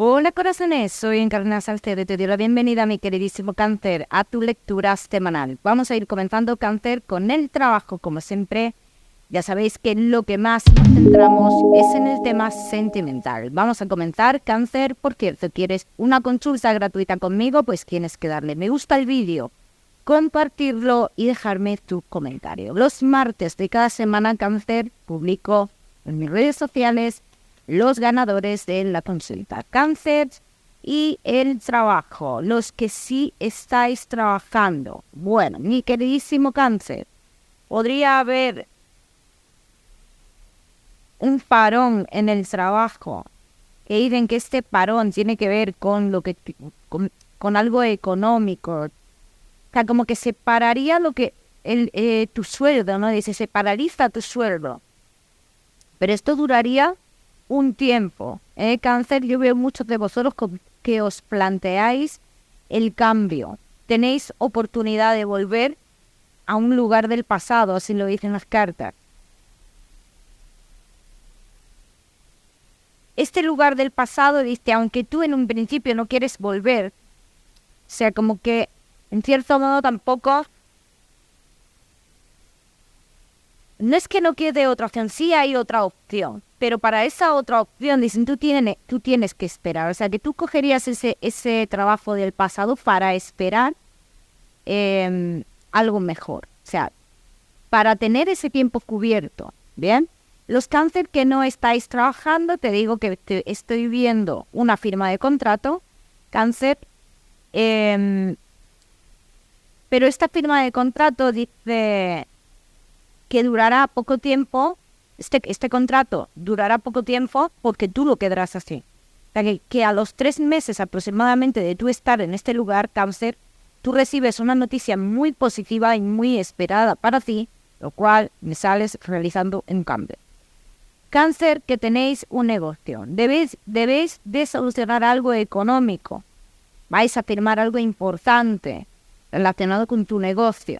Hola corazones, soy Encarna Salcedo y te doy la bienvenida, mi queridísimo Cáncer, a tu lectura semanal. Vamos a ir comenzando, Cáncer, con el trabajo, como siempre. Ya sabéis que lo que más nos centramos es en el tema sentimental. Vamos a comenzar, Cáncer. Por cierto, ¿quieres una consulta gratuita conmigo? Pues tienes que darle me gusta al vídeo, compartirlo y dejarme tu comentario. Los martes de cada semana, Cáncer, publico en mis redes sociales los ganadores de la consulta Cáncer y el trabajo, los que sí estáis trabajando. Bueno, mi queridísimo Cáncer, podría haber un parón en el trabajo, que dicen que este parón tiene que ver con lo que con algo económico, o sea, como que se pararía lo que tu sueldo, ¿no? Dice, se paraliza tu sueldo, pero esto duraría un tiempo. Cáncer, yo veo muchos de vosotros que os planteáis el cambio. Tenéis oportunidad de volver a un lugar del pasado, así lo dicen las cartas. Este lugar del pasado, dice, aunque tú en un principio no quieres volver, o sea, como que en cierto modo tampoco, no es que no quede otra opción, sí hay otra opción, pero para esa otra opción, dicen, tú tienes que esperar. O sea, que tú cogerías ese trabajo del pasado para esperar algo mejor. O sea, para tener ese tiempo cubierto, ¿bien? Los Cáncer que no estáis trabajando, te digo que estoy viendo una firma de contrato, Cáncer, pero esta firma de contrato dice que durará poco tiempo. Este contrato durará poco tiempo porque tú lo quedarás así. O sea, que a los 3 meses aproximadamente de tú estar en este lugar, Cáncer, tú recibes una noticia muy positiva y muy esperada para ti, lo cual me sales realizando un cambio. Cáncer, que tenéis un negocio. Debéis de solucionar algo económico. Vais a firmar algo importante relacionado con tu negocio,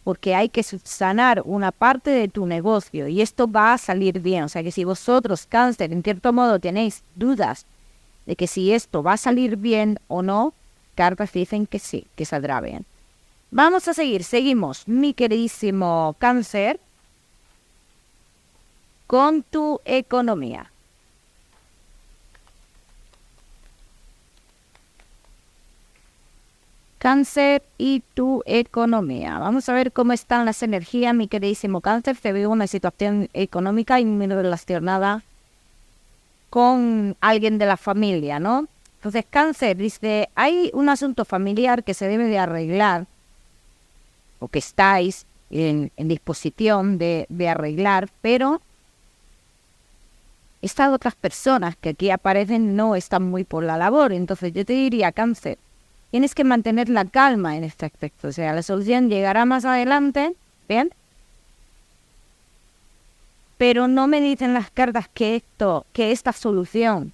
porque hay que subsanar una parte de tu negocio y esto va a salir bien. O sea que si vosotros, Cáncer, en cierto modo tenéis dudas de que si esto va a salir bien o no, cartas dicen que sí, que saldrá bien. Vamos a seguimos, mi queridísimo Cáncer, con tu economía. Cáncer y tu economía. Vamos a ver cómo están las energías, mi queridísimo Cáncer. Te veo una situación económica y muy relacionada con alguien de la familia, ¿no? Entonces, Cáncer dice, hay un asunto familiar que se debe de arreglar, o que estáis en disposición de arreglar, pero estas otras personas que aquí aparecen no están muy por la labor. Entonces, yo te diría, Cáncer, tienes que mantener la calma en este aspecto. O sea, la solución llegará más adelante, ¿bien? Pero no me dicen las cartas que esta solución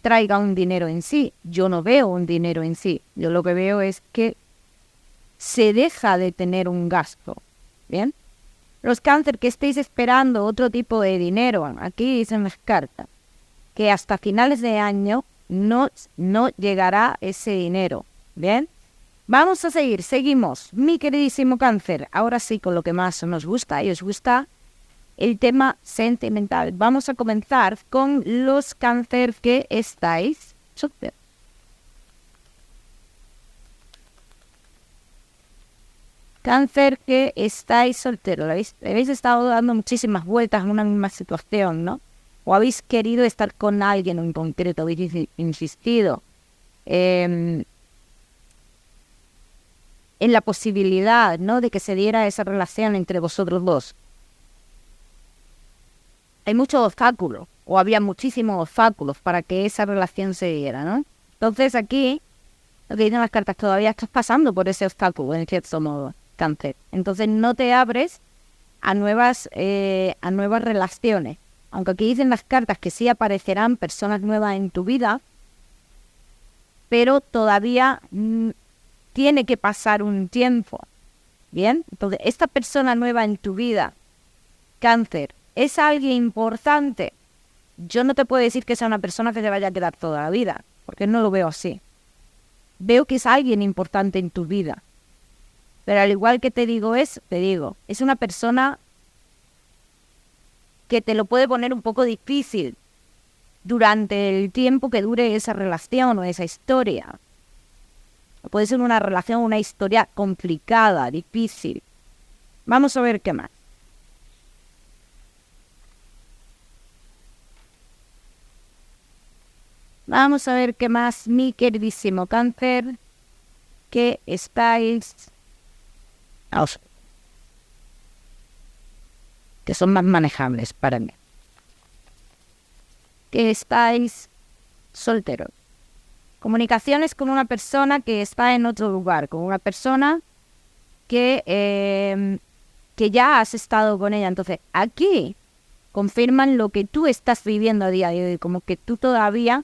traiga un dinero en sí. Yo no veo un dinero en sí. Yo lo que veo es que se deja de tener un gasto, ¿bien? Los Cáncer que estéis esperando otro tipo de dinero, aquí dicen las cartas, que hasta finales de año no llegará ese dinero. Bien, vamos a seguimos, mi queridísimo Cáncer, ahora sí con lo que más nos gusta y os gusta, el tema sentimental. Vamos a comenzar con los Cáncer que estáis solteros. Cáncer que estáis solteros, habéis estado dando muchísimas vueltas en una misma situación, ¿no? O habéis querido estar con alguien en concreto, habéis insistido en la posibilidad, ¿no?, de que se diera esa relación entre vosotros dos. Hay muchos obstáculos, o había muchísimos obstáculos para que esa relación se diera, ¿no? Entonces aquí, lo que dicen las cartas, todavía estás pasando por ese obstáculo, en cierto modo, Cáncer. Entonces no te abres a nuevas relaciones. Aunque aquí dicen las cartas que sí aparecerán personas nuevas en tu vida, pero todavía tiene que pasar un tiempo. ¿Bien? Entonces, esta persona nueva en tu vida, Cáncer, ¿es alguien importante? Yo no te puedo decir que sea una persona que te vaya a quedar toda la vida, porque no lo veo así. Veo que es alguien importante en tu vida. Pero al igual que te digo, es una persona que te lo puede poner un poco difícil durante el tiempo que dure esa relación o esa historia. Puede ser una relación, una historia complicada, difícil. Vamos a ver qué más. Vamos a ver qué más, mi queridísimo Cáncer, que estáis... que son más manejables para mí. Que estáis solteros. Comunicaciones con una persona que está en otro lugar, con una persona que ya has estado con ella. Entonces, aquí confirman lo que tú estás viviendo a día de hoy, como que tú todavía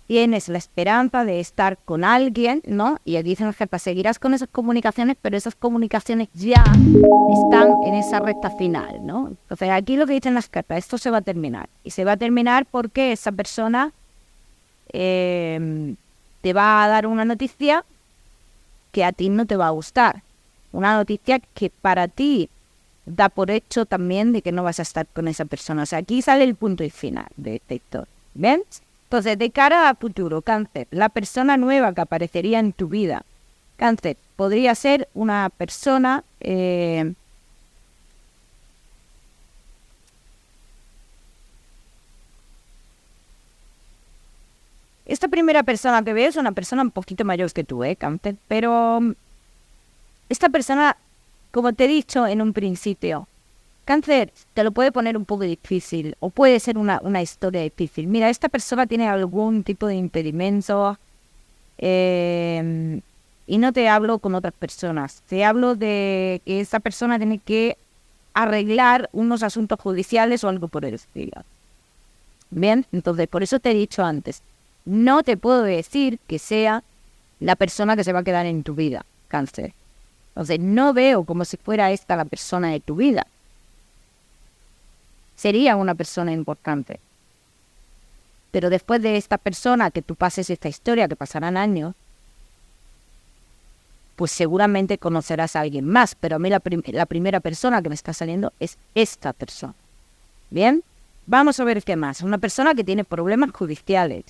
tienes la esperanza de estar con alguien, ¿no? Y aquí dicen que seguirás con esas comunicaciones, pero esas comunicaciones ya están en esa recta final, ¿no? Entonces, aquí lo que dicen las cartas, esto se va a terminar. Y se va a terminar porque esa persona te va a dar una noticia que a ti no te va a gustar. Una noticia que para ti da por hecho también de que no vas a estar con esa persona. O sea, aquí sale el punto y final de esta historia. ¿Ven? Entonces, de cara a futuro, Cáncer, la persona nueva que aparecería en tu vida, Cáncer, podría ser una persona... Esta primera persona que veo es una persona un poquito mayor que tú, Cáncer, pero esta persona, como te he dicho en un principio, Cáncer te lo puede poner un poco difícil o puede ser una historia difícil. Mira, esta persona tiene algún tipo de impedimento y no te hablo con otras personas. Te hablo de que esta persona tiene que arreglar unos asuntos judiciales o algo por el estilo. Bien, entonces por eso te he dicho antes, no te puedo decir que sea la persona que se va a quedar en tu vida, Cáncer. Entonces no veo como si fuera esta la persona de tu vida. Sería una persona importante. Pero después de esta persona, que tú pases esta historia, que pasarán años, pues seguramente conocerás a alguien más. Pero a mí la primera persona que me está saliendo es esta persona. ¿Bien? Vamos a ver qué más. Una persona que tiene problemas judiciales.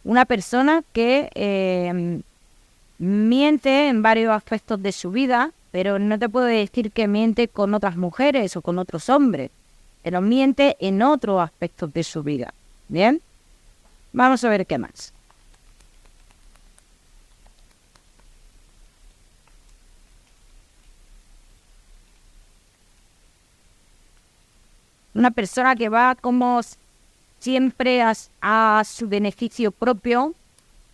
Una persona que miente en varios aspectos de su vida, pero no te puedo decir que miente con otras mujeres o con otros hombres. Pero miente en otros aspectos de su vida. ¿Bien? Vamos a ver qué más. Una persona que va como siempre a su beneficio propio.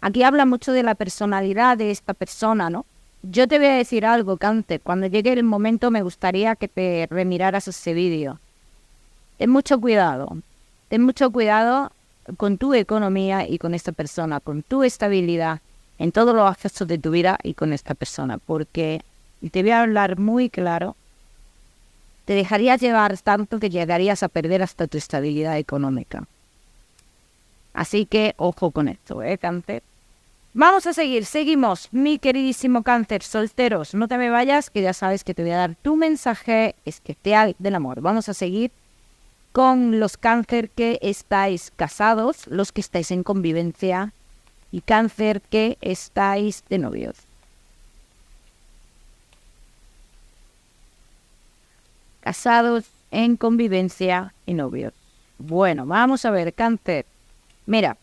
Aquí habla mucho de la personalidad de esta persona, ¿no? Yo te voy a decir algo, Cáncer. Cuando llegue el momento me gustaría que te remiraras ese vídeo. Ten mucho cuidado con tu economía y con esta persona, con tu estabilidad en todos los aspectos de tu vida y con esta persona, porque te voy a hablar muy claro, te dejarías llevar tanto que llegarías a perder hasta tu estabilidad económica. Así que ojo con esto, Cáncer. Vamos a seguimos, mi queridísimo Cáncer, solteros, no te me vayas, que ya sabes que te voy a dar tu mensaje especial del amor. Vamos a seguir con los Cáncer que estáis casados, los que estáis en convivencia y Cáncer que estáis de novios. Casados, en convivencia y novios. Bueno, vamos a ver, Cáncer. Mira,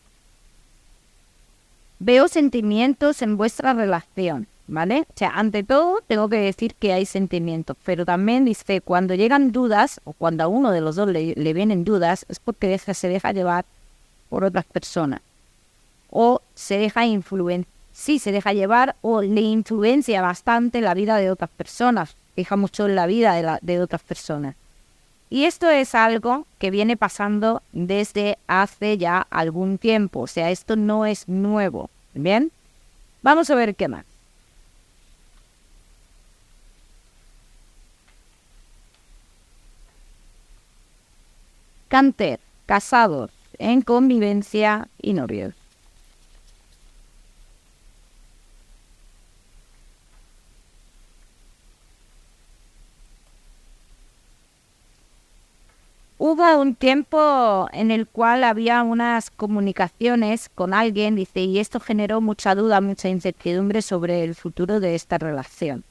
veo sentimientos en vuestra relación, ¿vale? O sea, ante todo tengo que decir que hay sentimientos, pero también dice, cuando llegan dudas, o cuando a uno de los dos le vienen dudas, es porque se deja llevar por otras personas. O se deja se deja llevar o le influencia bastante la vida de otras personas, fija mucho en la vida de otras personas. Y esto es algo que viene pasando desde hace ya algún tiempo, o sea, esto no es nuevo, ¿bien? Vamos a ver qué más. Cáncer, casados, en convivencia y novios. Hubo un tiempo en el cual había unas comunicaciones con alguien, dice, y esto generó mucha duda, mucha incertidumbre sobre el futuro de esta relación.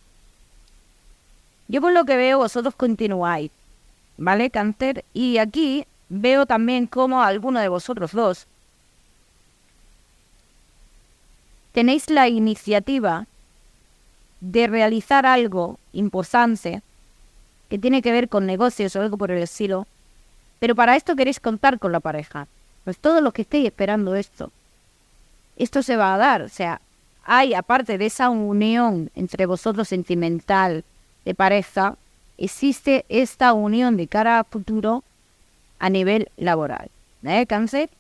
Yo por lo que veo, vosotros continuáis, ¿vale, Cáncer? Y aquí veo también cómo alguno de vosotros dos tenéis la iniciativa de realizar algo importante que tiene que ver con negocios o algo por el estilo, pero para esto queréis contar con la pareja. Pues todos los que estéis esperando esto se va a dar. O sea, hay, aparte de esa unión entre vosotros sentimental, de pareja, existe esta unión de cara a futuro a nivel laboral. Cáncer.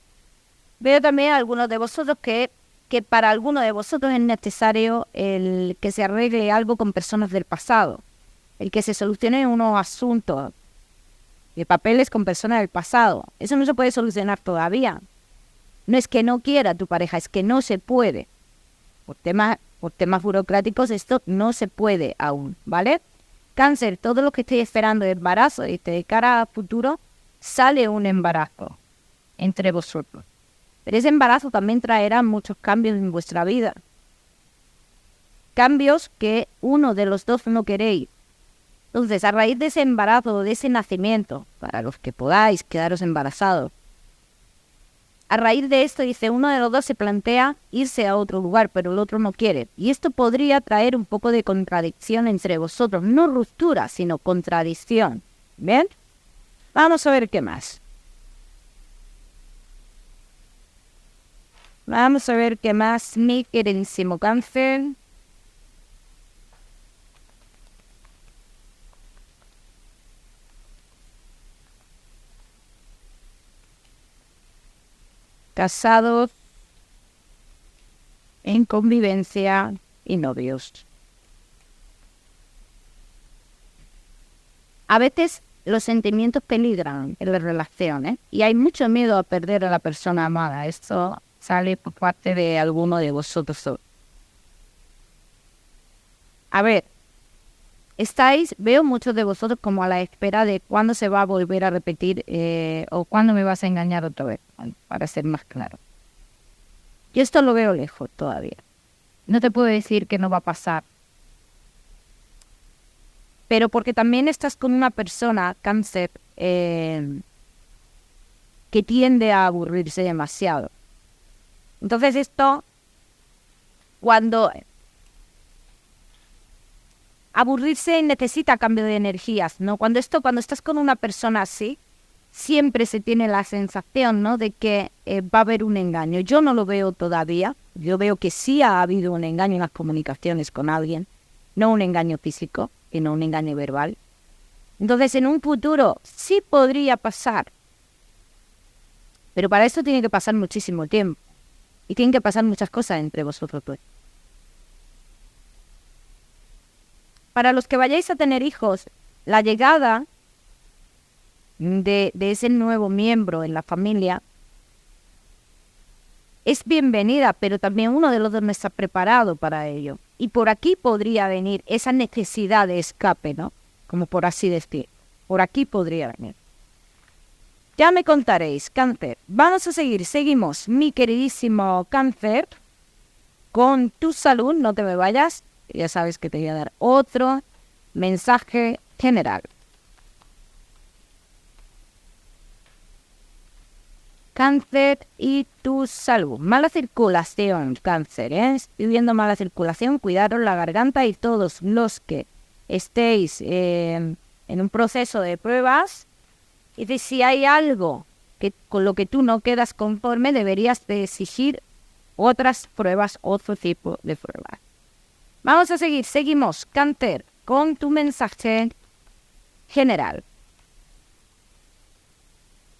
Veo también a algunos de vosotros que para algunos de vosotros es necesario el que se arregle algo con personas del pasado, el que se solucionen unos asuntos de papeles con personas del pasado. Eso no se puede solucionar todavía. No es que no quiera tu pareja, es que no se puede. Por temas burocráticos esto no se puede aún, ¿vale? Cáncer, todo lo que estoy esperando de embarazo, de cara a futuro, sale un embarazo entre vosotros. Pero ese embarazo también traerá muchos cambios en vuestra vida. Cambios que uno de los dos no queréis. Entonces, a raíz de ese embarazo, de ese nacimiento, para los que podáis quedaros embarazados, a raíz de esto, dice, uno de los dos se plantea irse a otro lugar, pero el otro no quiere. Y esto podría traer un poco de contradicción entre vosotros. No ruptura, sino contradicción. ¿Bien? Vamos a ver qué más. Vamos a ver qué más, mi queridísimo Cáncer. Casados, en convivencia y novios. A veces los sentimientos peligran en las relaciones y hay mucho miedo a perder a la persona amada. Esto sale por parte de alguno de vosotros. A ver, veo muchos de vosotros como a la espera de cuándo se va a volver a repetir o cuándo me vas a engañar otra vez, para ser más claro. Yo esto lo veo lejos todavía. No te puedo decir que no va a pasar. Pero porque también estás con una persona, Cáncer, que tiende a aburrirse demasiado. Entonces esto, cuando aburrirse necesita cambio de energías, ¿no? Cuando estás con una persona así, siempre se tiene la sensación, ¿no?, de que va a haber un engaño. Yo no lo veo todavía. Yo veo que sí ha habido un engaño en las comunicaciones con alguien, no un engaño físico, sino un engaño verbal. Entonces, en un futuro sí podría pasar. Pero para esto tiene que pasar muchísimo tiempo. Y tienen que pasar muchas cosas entre vosotros dos. Para los que vayáis a tener hijos, la llegada de ese nuevo miembro en la familia es bienvenida, pero también uno de los dos no está preparado para ello. Y por aquí podría venir esa necesidad de escape, ¿no? Como por así decir. Por aquí podría venir. Ya me contaréis, Cáncer. Vamos a seguimos, mi queridísimo Cáncer, con tu salud, no te me vayas. Ya sabes que te voy a dar otro mensaje general. Cáncer y tu salud. Mala circulación, Cáncer, ¿eh? Estoy viendo mala circulación, cuidaros la garganta y todos los que estéis en un proceso de pruebas. Y si hay algo con lo que tú no quedas conforme, deberías de exigir otras pruebas, otro tipo de pruebas. Vamos a seguimos, Cáncer, con tu mensaje general.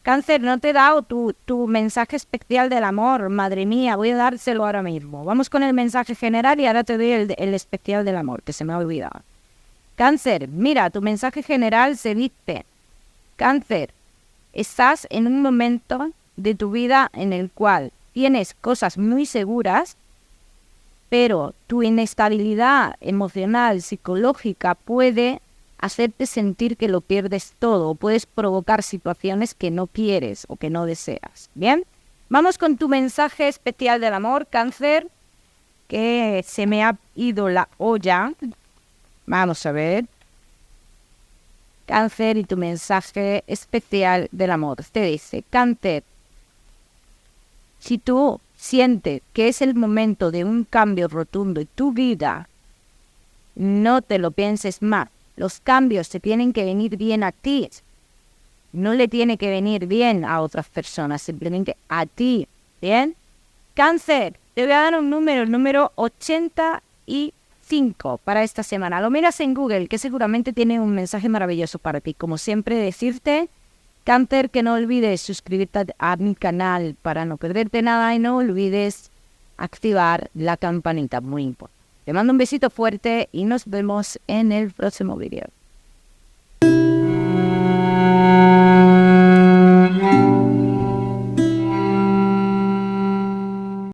Cáncer, no te he dado tu mensaje especial del amor, madre mía, voy a dárselo ahora mismo. Vamos con el mensaje general y ahora te doy el especial del amor, que se me ha olvidado. Cáncer, mira, tu mensaje general se dice: Cáncer, estás en un momento de tu vida en el cual tienes cosas muy seguras, pero tu inestabilidad emocional, psicológica puede hacerte sentir que lo pierdes todo, o puedes provocar situaciones que no quieres o que no deseas. Bien, vamos con tu mensaje especial del amor, Cáncer, que se me ha ido la olla. Vamos a ver. Cáncer y tu mensaje especial del amor. Te dice, Cáncer, si tú sientes que es el momento de un cambio rotundo en tu vida, no te lo pienses más. Los cambios te tienen que venir bien a ti. No le tiene que venir bien a otras personas, simplemente a ti. ¿Bien? Cáncer, te voy a dar un número, el número 85 para esta semana. Lo miras en Google, que seguramente tiene un mensaje maravilloso para ti. Como siempre, decirte, Cáncer, que no olvides suscribirte a mi canal para no perderte nada y no olvides activar la campanita, muy importante. Te mando un besito fuerte y nos vemos en el próximo vídeo.